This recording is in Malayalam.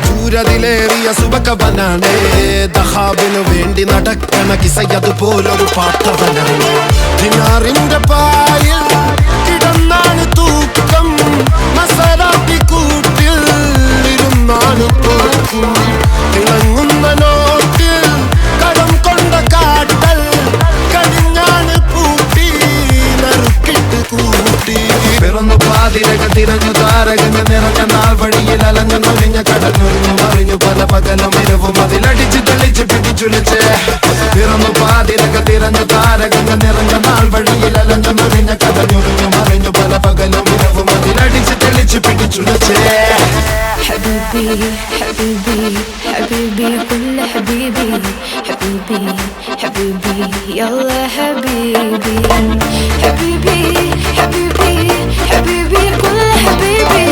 ചൂരതിലേറിയ സുബകവനാണ് ദഹാബിനു വേണ്ടി നടക്കണ കിസയതുപോലൊരു പാട്ടവനാണ് ദിനാറിന്റെ പായിൽ കിടന്നാണ് തൂക്കം മസറാത്തി കൂട്ടിൽ ഇരുന്നാണ് പോക്കും തിളങ്ങുന്ന നോട്ടിൽ കടം കൊണ്ട കാട്ടൽ കടിഞ്ഞാണ് പൂട്ടി നറുക്കിട്ട് കൂട്ടി പിറന്നു പാതിരക തിരഞ്ഞു താരകങ്ങൾ നിറഞ്ഞ നാൾ വഴിയിൽ അലഞ്ഞു നൊഴിഞ്ഞ കടഞ്ഞൊഴിഞ്ഞു മറിഞ്ഞു പല പകലും ഇരവും അതിലടിച്ച് തെളിച്ച് പിടിച്ചുലച്ച് പിറന്നു പാതിരക തിരഞ്ഞു താരകങ്ങൾ നിറഞ്ഞ നാൾ വഴിയിൽ അലഞ്ഞു നൊഴിഞ്ഞ കടഞ്ഞൊഴിഞ്ഞു മറിഞ്ഞു പല പകലും ഇരവും അതിലടിച്ച് തെളിച്ച് പിടിച്ചുലച്ച് حبيبي حبيبي حبيبي كل حبيبي حبيبي حبيبي يلا حبيبي حبيبي حبيبي حبيبي كل حبيبي